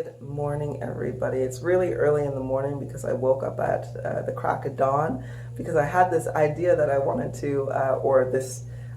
Good morning, everybody. It's really early in the morning because I woke up at the crack of dawn because I had this idea that I wanted to, I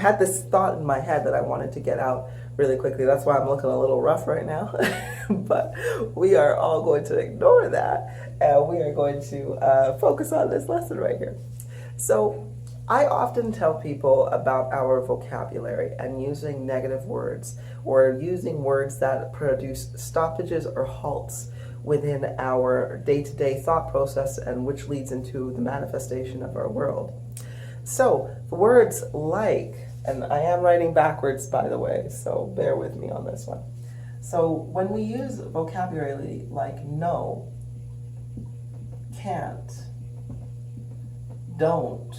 had this thought in my head that I wanted to get out really quickly. That's why I'm looking a little rough right now. But we are all going to ignore that and we are going to focus on this lesson right here. So, I often tell people about our vocabulary and using negative words or using words that produce stoppages or halts within our day-to-day thought process and which leads into the manifestation of our world. So words like, and I am writing backwards by the way, so bear with me on this one. So when we use vocabulary like no, can't, don't,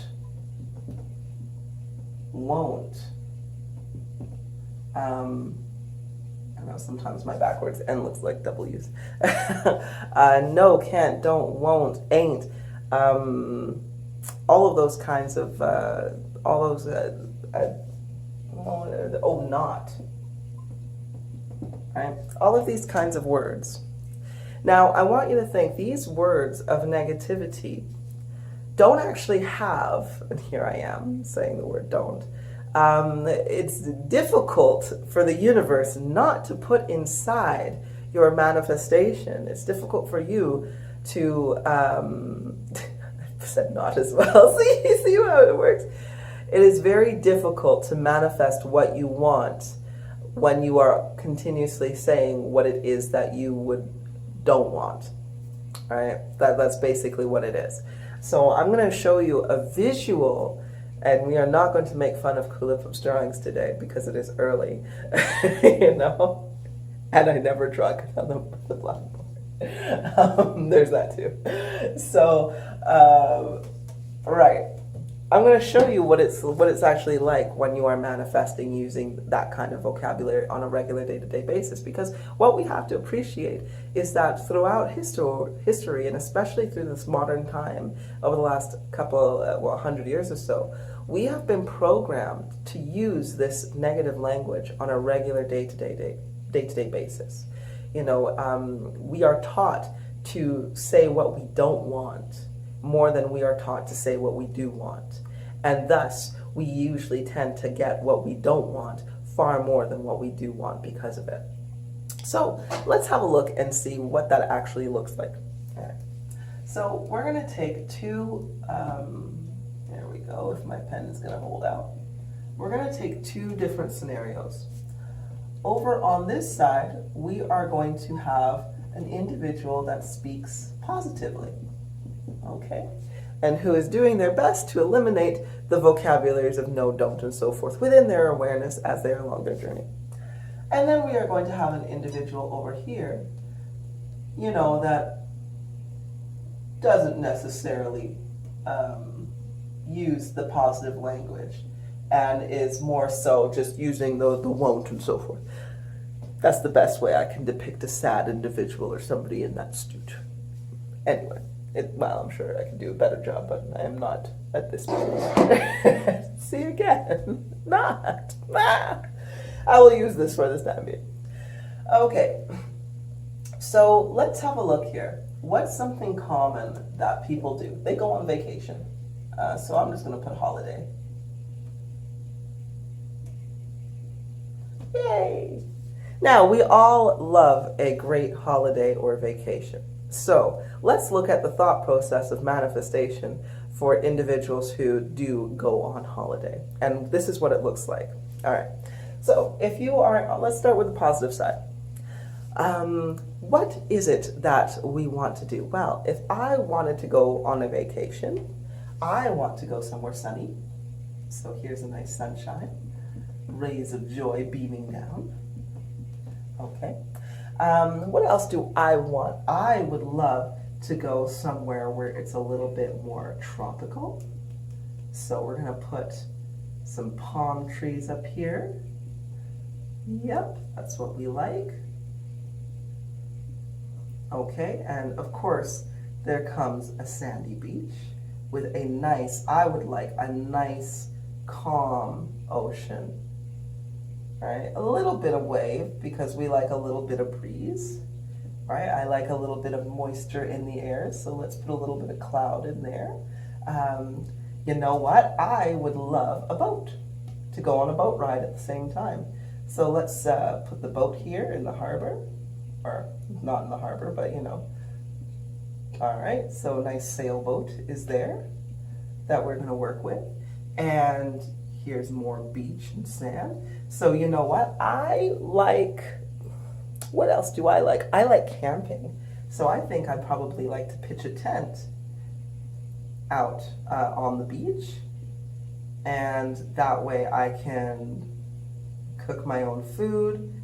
won't. I know sometimes my backwards N looks like W's. No, can't, don't, won't, ain't. All of those kinds of, all those, oh, not. Right? All of these kinds of words. Now, I want you to think these words of negativity don't actually have, and here I am saying the word don't, it's difficult for the universe not to put inside your manifestation. It's difficult for you to, I said not as well, see how it works? It is very difficult to manifest what you want when you are continuously saying what it is that you don't want, right? That's basically what it is. So I'm going to show you a visual, and we are not going to make fun of Kulipup's drawings today because it is early, you know, and I never draw on the blackboard. There's that too. So, right. I'm going to show you what it's actually like when you are manifesting using that kind of vocabulary on a regular day-to-day basis. Because what we have to appreciate is that throughout history, and especially through this modern time, over the last couple, 100 years or so, we have been programmed to use this negative language on a regular day-to-day basis. You know, we are taught to say what we don't want more than we are taught to say what we do want. And thus, we usually tend to get what we don't want far more than what we do want because of it. So let's have a look and see what that actually looks like. All right. So we're going to take two, there we go, if my pen is going to hold out. We're going to take two different scenarios. Over on this side, we are going to have an individual that speaks positively. Okay, and who is doing their best to eliminate the vocabularies of no, don't, and so forth within their awareness as they are along their journey. And then we are going to have an individual over here, you know, that doesn't necessarily use the positive language and is more so just using the won't and so forth. That's the best way I can depict a sad individual or somebody in that state. Anyway. Well, I'm sure I can do a better job, but I am not at this point. See again. Not. I will use this for this time being. Okay. So let's have a look here. What's something common that people do? They go on vacation. So I'm just going to put holiday. Yay! Now, we all love a great holiday or vacation. So let's look at the thought process of manifestation for individuals who do go on holiday. And this is what it looks like. All right. So if you are, let's start with the positive side. What is it that we want to do? Well, if I wanted to go on a vacation, I want to go somewhere sunny. So here's a nice sunshine, rays of joy beaming down. Okay. What else do I want? I would love to go somewhere where it's a little bit more tropical. So we're going to put some palm trees up here. Yep, that's what we like. Okay, and of course, there comes a sandy beach with a nice, I would like a nice, calm ocean. Right? A little bit of wave because we like a little bit of breeze. right? I like a little bit of moisture in the air, so let's put a little bit of cloud in there. You know what? I would love a boat, to go on a boat ride at the same time. So let's put the boat here in the harbor, or not in the harbor, but you know. All right, so a nice sailboat is there that we're gonna work with. And here's more beach and sand. So you know what? What else do I like? I like camping. So I think I'd probably like to pitch a tent out on the beach. And that way I can cook my own food,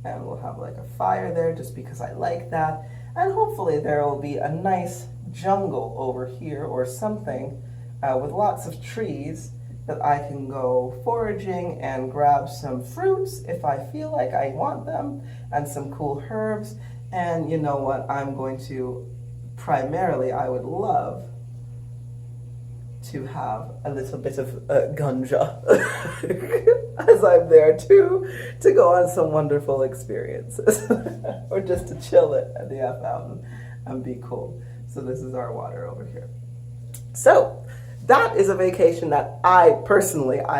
and we'll have like a fire there just because I like that. And hopefully there will be a nice jungle over here or something with lots of trees that I can go foraging and grab some fruits if I feel like I want them, and some cool herbs. And you know what? I'm going to, primarily, I would love to have a little bit of ganja as I'm there too, to go on some wonderful experiences or just to chill it at the F Fountain and be cool. So this is our water over here. So that is a vacation that I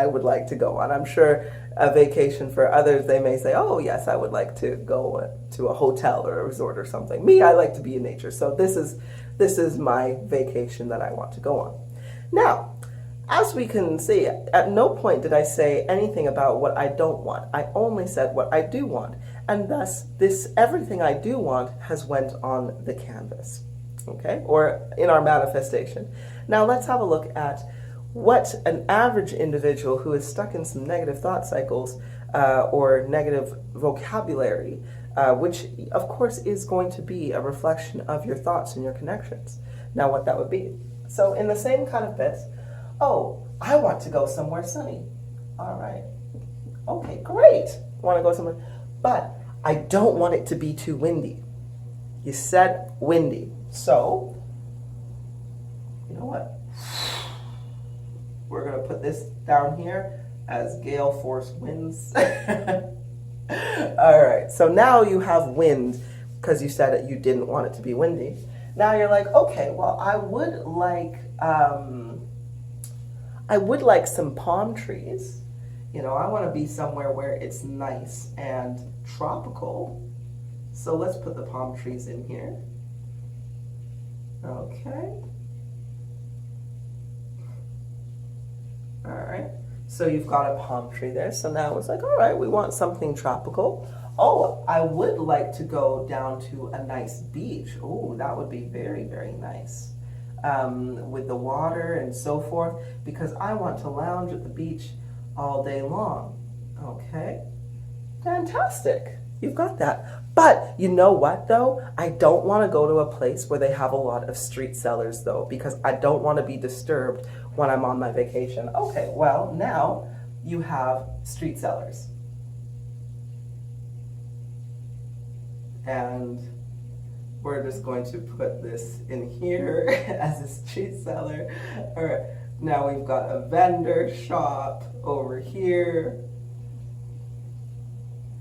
would like to go on. I'm sure a vacation for others, they may say, oh yes, I would like to go to a hotel or a resort or something. Me, I like to be in nature. So this is my vacation that I want to go on. Now, as we can see, at no point did I say anything about what I don't want. I only said what I do want. And thus, everything I do want has went on the canvas, okay? Or in our manifestation. Now let's have a look at what an average individual who is stuck in some negative thought cycles or negative vocabulary, which of course is going to be a reflection of your thoughts and your connections. Now what that would be. So in the same kind of bits, oh, I want to go somewhere sunny. All right. Okay, great. Want to go somewhere, but I don't want it to be too windy. You said windy. So, you know what? We're going to put this down here as gale force winds. All right. So now you have wind because you said that you didn't want it to be windy. Now you're like, okay, well, I would like some palm trees. You know, I want to be somewhere where it's nice and tropical. So let's put the palm trees in here. Okay. All right. So you've got a palm tree there. So now it's like, all right, we want something tropical. Oh, I would like to go down to a nice beach. Oh, that would be very, very nice. With the water and so forth, because I want to lounge at the beach all day long. Okay, fantastic. You've got that. But you know what, though? I don't want to go to a place where they have a lot of street sellers, though, because I don't want to be disturbed when I'm on my vacation. Okay, well, now you have street sellers. And we're just going to put this in here as a street seller. All right, now we've got a vendor shop over here,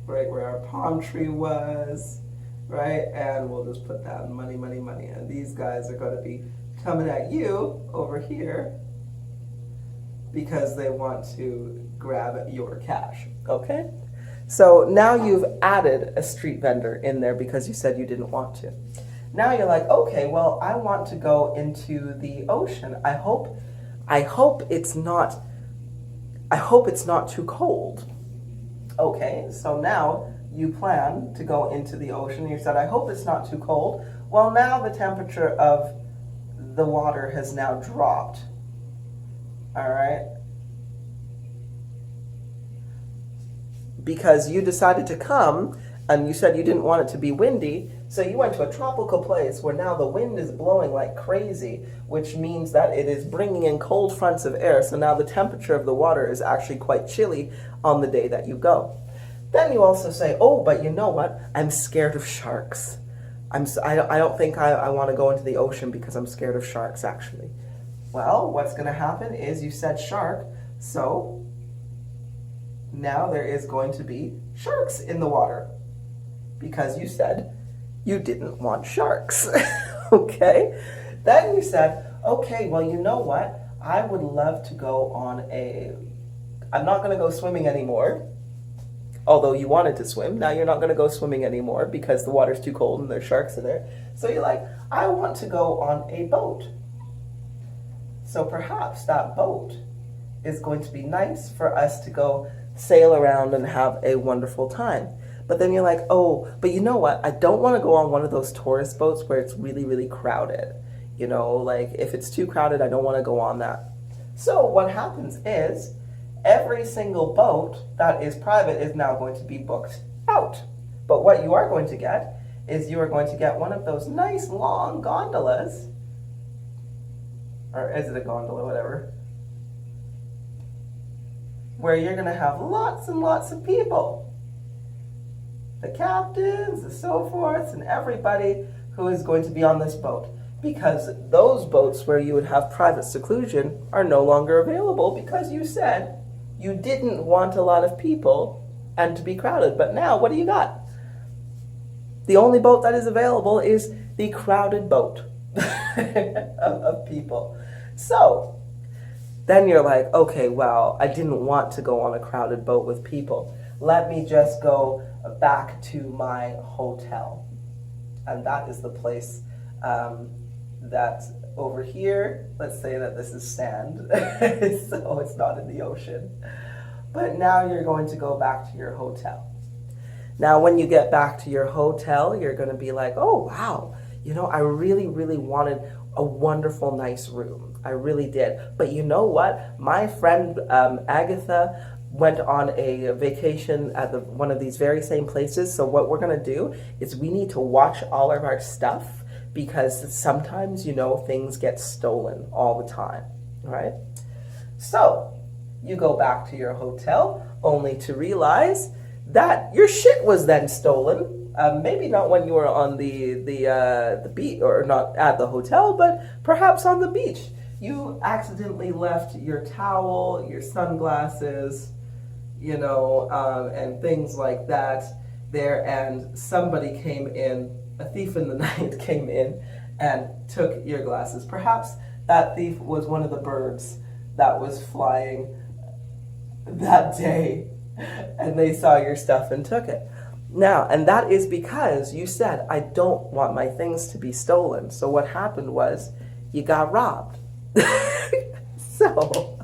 right where our palm tree was, right? And we'll just put that money, money, money. And these guys are going to be coming at you over here because they want to grab your cash, okay? So now you've added a street vendor in there because you said you didn't want to. Now you're like, okay, well, I want to go into the ocean. I hope it's not too cold. Okay, so now you plan to go into the ocean. You said, I hope it's not too cold. Well, now the temperature of the water has now dropped. All right. Because you decided to come and you said you didn't want it to be windy, so you went to a tropical place where now the wind is blowing like crazy, which means that it is bringing in cold fronts of air, so now the temperature of the water is actually quite chilly on the day that you go. Then you also say, oh, but you know what? I'm scared of sharks. I don't think I want to go into the ocean because I'm scared of sharks, actually. Well, what's going to happen is you said shark, so now there is going to be sharks in the water because you said You didn't want sharks. Okay? Then you said, okay, well, you know what? I would love to go on I'm not going to go swimming anymore. Although you wanted to swim, now you're not going to go swimming anymore because the water's too cold and there's sharks in there. So you're like, I want to go on a boat. So perhaps that boat is going to be nice for us to go sail around and have a wonderful time. But then you're like, oh, but you know what? I don't want to go on one of those tourist boats where it's really, really crowded. You know, like if it's too crowded, I don't want to go on that. So what happens is every single boat that is private is now going to be booked out. But what you are going to get is you are going to get one of those nice long gondolas, or is it a gondola, whatever, where you're going to have lots and lots of people. The captains, the so forths, and everybody who is going to be on this boat. Because those boats where you would have private seclusion are no longer available because you said you didn't want a lot of people and to be crowded. But now, what do you got? The only boat that is available is the crowded boat of people. So then you're like, okay, well, I didn't want to go on a crowded boat with people. Let me just go back to my hotel. And that is the place that over here, let's say that this is sand, so it's not in the ocean. But now you're going to go back to your hotel. Now, when you get back to your hotel, you're going to be like, oh, wow, you know, I really, really wanted a wonderful, nice room. I really did. But you know what? My friend Agatha went on a vacation at one of these very same places. So what we're going to do is we need to watch all of our stuff because sometimes, you know, things get stolen all the time, right? So you go back to your hotel only to realize that your shit was then stolen. Maybe not when you were on the beach, or not at the hotel, but perhaps on the beach. You accidentally left your towel, your sunglasses, you know, and things like that there, and somebody came in, a thief in the night came in and took your glasses. Perhaps that thief was one of the birds that was flying that day, and they saw your stuff and took it. Now, and that is because you said, I don't want my things to be stolen. So what happened was you got robbed. So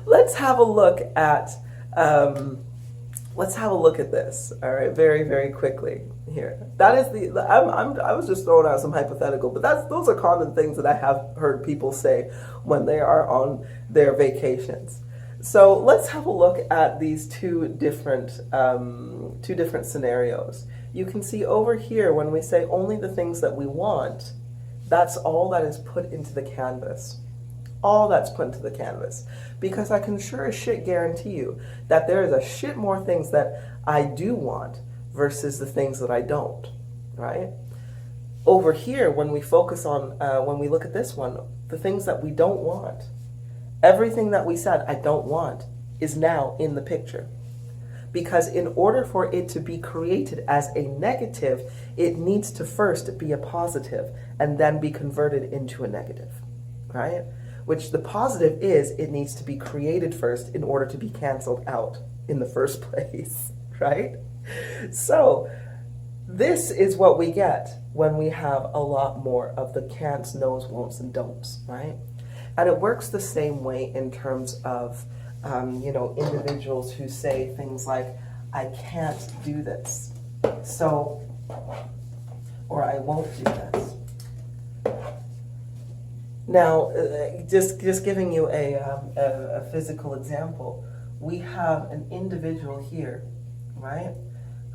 let's have a look at this. All right, very, very quickly here. That is I was just throwing out some hypothetical, but those are common things that I have heard people say when they are on their vacations. So let's have a look at these two different scenarios. You can see over here when we say only the things that we want, that's all that is put into the canvas. All that's put into the canvas. Because I can sure as shit guarantee you that there is a shit more things that I do want versus the things that I don't, right? Over here, when we focus on, when we look at this one, the things that we don't want, everything that we said I don't want is now in the picture. Because in order for it to be created as a negative, it needs to first be a positive and then be converted into a negative, right? Which the positive is it needs to be created first in order to be canceled out in the first place, right? So this is what we get when we have a lot more of the can'ts, no's, won'ts, and don'ts, right? And it works the same way in terms of, individuals who say things like, I can't do this, so, or I won't do this. Now, just giving you a physical example, we have an individual here, right,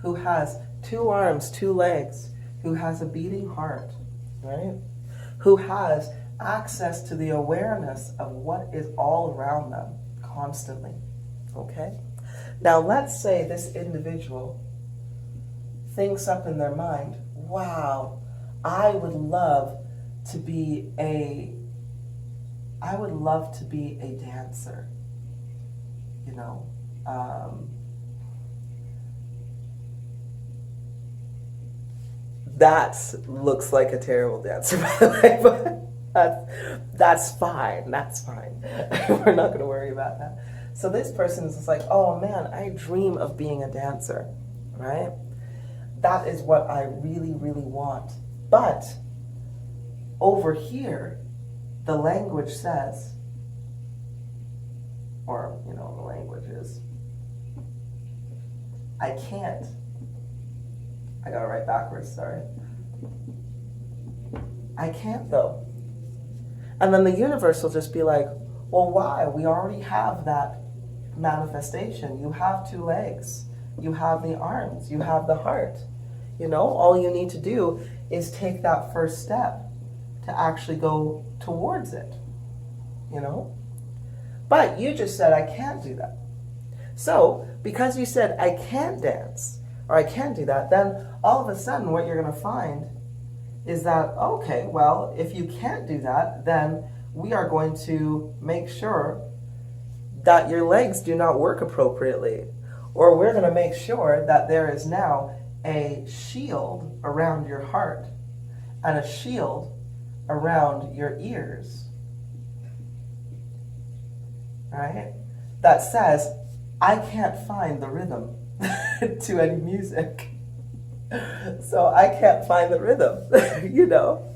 who has 2 arms, 2 legs, who has a beating heart, right, who has access to the awareness of what is all around them constantly, okay? Now, let's say this individual thinks up in their mind, wow, I would love to be a dancer, you know. That looks like a terrible dancer, by the way, but that's fine. That's fine. We're not going to worry about that. So this person is just like, oh man, I dream of being a dancer, right? That is what I really, really want. But over here, the language says, or, you know, the language is, I can't. I got it right backwards, sorry. I can't though. And then the universe will just be like, well, why? We already have that manifestation. You have 2 legs. You have the arms. You have the heart. You know, all you need to do is take that first step to actually go towards it. You know? But you just said, I can't do that. So, because you said, I can't dance, or I can't do that, then all of a sudden what you're going to find is that, okay, well, if you can't do that, then we are going to make sure that your legs do not work appropriately. Or we're going to make sure that there is now a shield around your heart and a shield around your ears, right? That says, I can't find the rhythm to any music. So I can't find the rhythm, you know?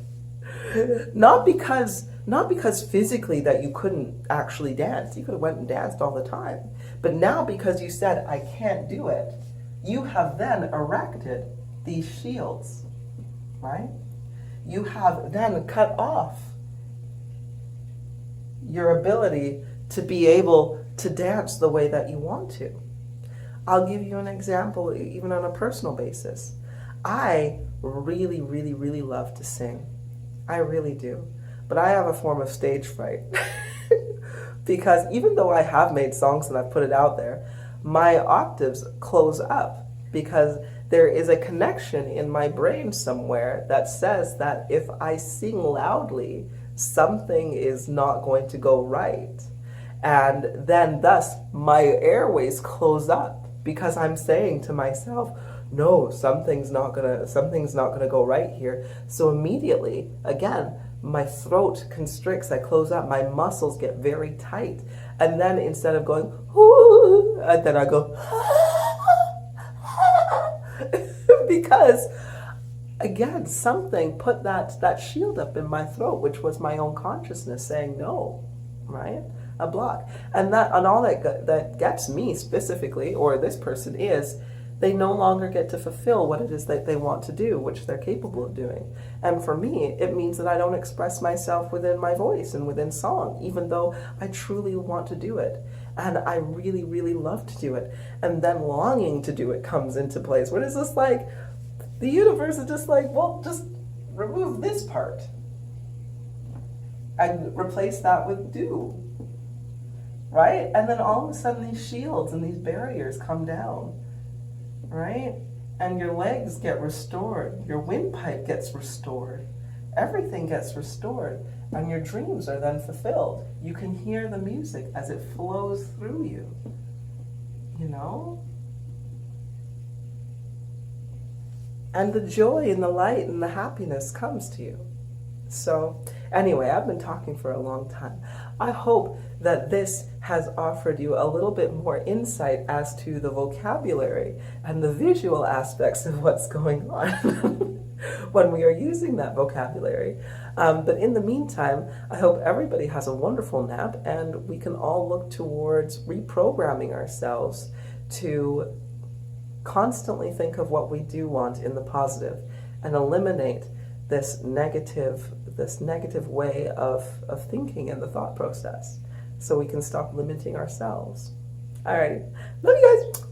Not because physically that you couldn't actually dance. You could have went and danced all the time. But now because you said, I can't do it, you have then erected these shields, right? You have then cut off your ability to be able to dance the way that you want to. I'll give you an example, even on a personal basis. I really, really, really love to sing. I really do. But I have a form of stage fright. Because even though I have made songs and I've put it out there, my octaves close up because there is a connection in my brain somewhere that says that if I sing loudly, something is not going to go right. And then thus my airways close up because I'm saying to myself, no, something's not gonna go right here. So immediately, again, my throat constricts, I close up, my muscles get very tight. And then instead of going, whoo, and then I go, because again, something put that shield up in my throat, which was my own consciousness saying no, right? A block. And all that gets me specifically, or this person is, they no longer get to fulfill what it is that they want to do, which they're capable of doing. And for me, it means that I don't express myself within my voice and within song, even though I truly want to do it. And I really, really love to do it. And then longing to do it comes into place. What is this like? The universe is just like, well, just remove this part and replace that with do, right? And then all of a sudden these shields and these barriers come down, right? And your legs get restored, your windpipe gets restored, everything gets restored, and your dreams are then fulfilled. You can hear the music as it flows through you, you know? And the joy and the light and the happiness comes to you. So anyway, I've been talking for a long time. I hope that this has offered you a little bit more insight as to the vocabulary and the visual aspects of what's going on when we are using that vocabulary. But in the meantime, I hope everybody has a wonderful nap and we can all look towards reprogramming ourselves to constantly think of what we do want in the positive and eliminate this negative way of thinking and the thought process so we can stop limiting ourselves. Alrighty. Love you guys.